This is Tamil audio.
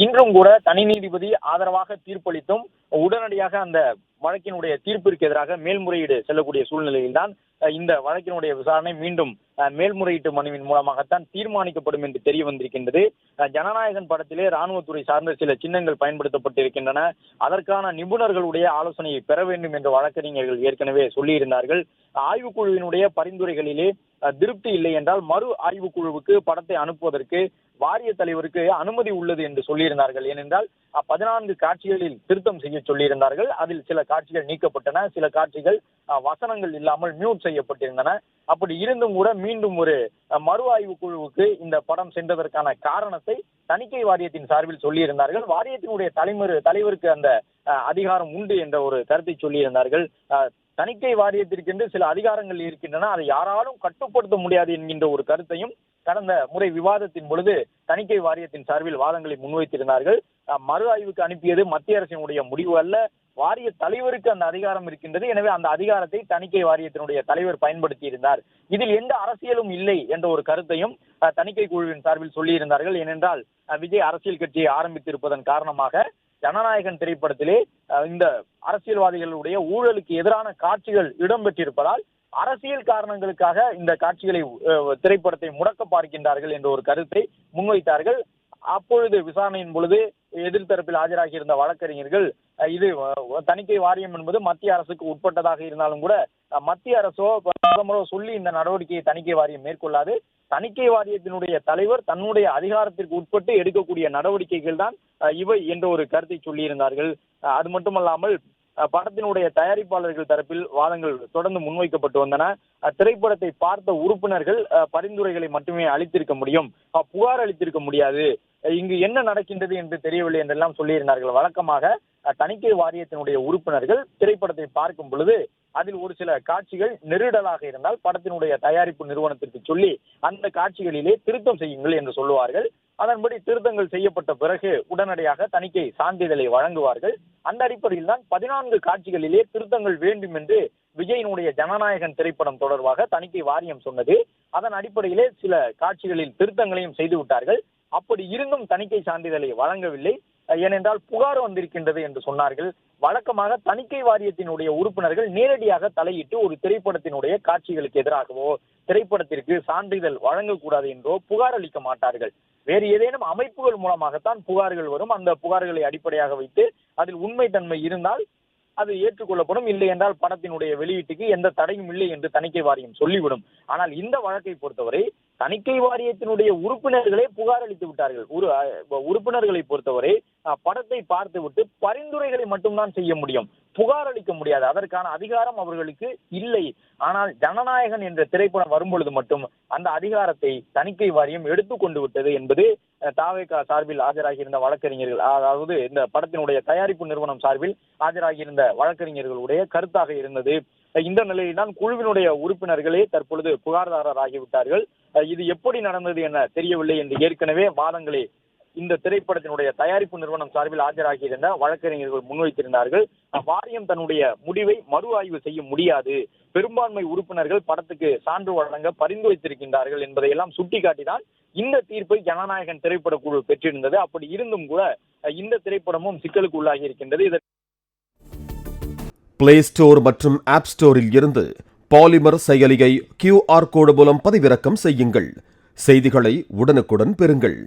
இன்றும் கூட தனி நீதிபதி ஆதரவாக தீர்ப்பளித்தும் உடனடியாக அந்த வழக்கினுடைய தீர்ப்பிற்கு எதிராக மேல்முறையீடு செல்லக்கூடிய சூழ்நிலையில்தான் இந்த வழக்கினுடைய விசாரணை மீண்டும் மேல்முறையீட்டு மனுவின் மூலமாகத்தான் தீர்மானிக்கப்படும் என்று தெரிய வந்திருக்கின்றது. ஜனநாயகன் படத்திலே ராணுவத்துறை சார்ந்த சில சின்னங்கள் பயன்படுத்தப்பட்டிருக்கின்றன. அதற்கான நிபுணர்களுடைய ஆலோசனையை பெற வேண்டும் என்று வழக்கறிஞர்கள் ஏற்கனவே சொல்லியிருந்தார்கள். ஆய்வுக்குழுவினுடைய பரிந்துரைகளிலே திருப்தி இல்லை என்றால் மறு ஆய்வுக்குழுவுக்கு படத்தை அனுப்புவதற்கு வாரிய தலைவருக்கு அனுமதி உள்ளது என்று சொல்லியிருந்தார்கள். ஏனென்றால் 14 காட்சிகளில் திருத்தம் செய்ய சொல்லியிருந்தார்கள். அதில் சில காட்சிகள் நீக்கப்பட்டன, சில காட்சிகள் வசனங்கள் இல்லாமல் மியூட் செய்யப்பட்டிருந்தன. அப்படி இருந்தும் கூட மீண்டும் ஒரு மறு ஆய்வு குழுவுக்கு இந்த படம் சென்றதற்கான காரணத்தை தணிக்கை வாரியத்தின் சார்பில் சொல்லியிருந்தார்கள். வாரியத்தினுடைய தலைவருக்கு அந்த அதிகாரம் உண்டு என்ற ஒரு கருத்தை சொல்லியிருந்தார்கள். தணிக்கை வாரியத்திற்கென்று சில அதிகாரங்கள் இருக்கின்றன, அதை யாராலும் கட்டுப்படுத்த முடியாது என்கின்ற ஒரு கருத்தையும் கடந்த முறை விவாதத்தின் பொழுது தணிக்கை வாரியத்தின் சார்பில் வாதங்களை முன்வைத்திருந்தார்கள். மறு ஆய்வுக்கு அனுப்பியது மத்திய அரசினுடைய முடிவு அல்ல, வாரிய தலைவருக்கு அந்த அதிகாரம் இருக்கின்றது. எனவே அந்த அதிகாரத்தை தணிக்கை வாரியத்தினுடைய தலைவர் பயன்படுத்தி இருந்தார். இதில் எந்த அரசியலும் இல்லை என்ற ஒரு கருத்தையும் தணிக்கை குழுவின் சார்பில் சொல்லியிருந்தார்கள். ஏனென்றால் விஜய் அரசியல் கட்சியை ஆரம்பித்திருப்பதன் காரணமாக ஜனநாயகன் திரைப்படத்திலே இந்த அரசியல்வாதிகளுடைய ஊழலுக்கு எதிரான காட்சிகள் இடம்பெற்றிருப்பதால் அரசியல் காரணங்களுக்காக இந்த காட்சிகளை திரைப்படத்தை முடக்க பார்க்கின்றார்கள் என்ற ஒரு கருத்தை முன்வைத்தார்கள். அப்பொழுது விசாரணையின் பொழுது எதிர்த்தரப்பில் ஆஜராகி இருந்த வழக்கறிஞர்கள் இது தணிக்கை வாரியம் என்பது மத்திய அரசுக்கு உட்பட்டதாக இருந்தாலும் கூட மத்திய அரசோ பிரதமரோ சொல்லி இந்த நடவடிக்கையை தணிக்கை வாரியம் மேற்கொள்ளாது, தணிக்கை வாரியத்தினுடைய தலைவர் தன்னுடைய அதிகாரத்திற்கு உட்பட்டு எடுக்கக்கூடிய நடவடிக்கைகள் தான் இவை என்ற ஒரு கருத்தை சொல்லியிருந்தார்கள். அது மட்டுமல்லாமல் படத்தினுடைய தயாரிப்பாளர்கள் தரப்பில் வாதங்கள் தொடர்ந்து முன்வைக்கப்பட்டு வந்தன. திரைப்படத்தை பார்த்த உறுப்பினர்கள் பரிந்துரைகளை மட்டுமே அளித்திருக்க முடியும், புகார் அளித்திருக்க முடியாது, இங்கு என்ன நடக்கின்றது என்று தெரியவில்லை என்றெல்லாம் சொல்லியிருந்தார்கள். வழக்கமாக தணிக்கை வாரியத்தினுடைய உறுப்பினர்கள் திரைப்படத்தை பார்க்கும் பொழுது அதில் ஒரு சில காட்சிகள் நெருடலாக இருந்தால் படத்தினுடைய தயாரிப்பு நிறுவனத்திற்கு சொல்லி அந்த காட்சிகளிலே திருத்தம் செய்யுங்கள் என்று சொல்லுவார்கள். அதன்படி திருத்தங்கள் செய்யப்பட்ட பிறகு உடனடியாக தணிக்கை சான்றிதழை வழங்குவார்கள். அந்த அடிப்படையில் தான் 14 காட்சிகளிலே திருத்தங்கள் வேண்டும் என்று விஜயினுடைய ஜனநாயகன் திரைப்படம் தொடர்பாக தணிக்கை வாரியம் சொன்னது. அதன் அடிப்படையிலே சில காட்சிகளில் திருத்தங்களையும் செய்து விட்டார்கள். அப்படி இருந்தும் தணிக்கை சான்றிதழை வழங்கவில்லை. ஏனென்றால் புகார் வந்திருக்கின்றது என்று சொன்னார்கள். வழக்கமாக தணிக்கை வாரியத்தினுடைய உறுப்பினர்கள் நேரடியாக தலையிட்டு ஒரு திரைப்படத்தினுடைய காட்சிகளுக்கு எதிராகவோ திரைப்படத்திற்கு சான்றிதழ் வழங்கக்கூடாது என்றோ புகார் அளிக்க மாட்டார்கள். வேறு ஏதேனும் அமைப்புகள் மூலமாகத்தான் புகார்கள் வரும். அந்த புகார்களை அடிப்படையாக வைத்து அதில் உண்மைத்தன்மை இருந்தால் அது ஏற்றுக்கொள்ளப்படும், இல்லை என்றால் படத்தினுடைய வெளியீட்டுக்கு எந்த தடையும் இல்லை என்று தணிக்கை வாரியம் சொல்லிவிடும். ஆனால் இந்த வழக்கை பொறுத்தவரை தணிக்கை வாரியத்தினுடைய உறுப்பினர்களே புகார் அளித்து விட்டார்கள். உறுப்பினர்களை பொறுத்தவரை படத்தை பார்த்துவிட்டு பரிந்துரைகளை மட்டும்தான் செய்ய முடியும், புகார் அளிக்க முடியாது. அதற்கான அதிகாரம் அவர்களுக்கு இல்லை. ஆனால் ஜனநாயகன் என்ற திரைப்படம் வரும்பொழுது மட்டும் அந்த அதிகாரத்தை தணிக்கை வாரியம் எடுத்துக்கொண்டு விட்டது என்பது தாவேகா சார்பில் ஆஜராகியிருந்த வழக்கறிஞர்கள், அதாவது இந்த படத்தினுடைய தயாரிப்பு நிறுவனம் சார்பில் ஆஜராகியிருந்த வழக்கறிஞர்களுடைய கருத்தாக இருந்தது. இந்த நிலையில்தான் குழுவினுடைய உறுப்பினர்களே தற்பொழுது புகார்தாரர் ஆகிவிட்டார்கள். இது எப்படி நடந்தது என தெரியவில்லை என்று ஏற்கனவே வாதங்களை இந்த திரைப்படத்தினுடைய தயாரிப்பு நிறுவனம் சார்பில் ஆஜராகியிருந்த வழக்கறிஞர்கள் முன்வைத்திருந்தார்கள். வாரியம் தன்னுடைய முடிவை மறு ஆய்வு செய்ய முடியாது, பெரும்பான்மை உறுப்பினர்கள் படத்துக்கு சான்று வழங்க பரிந்துரைத்திருக்கின்றார்கள் என்பதையெல்லாம் சுட்டிக்காட்டிதான் இந்த தீர்ப்பை ஜனநாயகன் திரைப்பட குழு பெற்றிருந்தது. அப்படி இருந்தும் கூட இந்த திரைப்படமும் சிக்கலுக்கு உள்ளாகி இருக்கின்றது. பிளே ஸ்டோர் மற்றும் ஆப் ஸ்டோரில் இருந்து பாலிமர் செயலியை QR கோடு மூலம் பதிவிறக்கம் செய்யுங்கள். செய்திகளை உடனுக்குடன் பெறுங்கள்.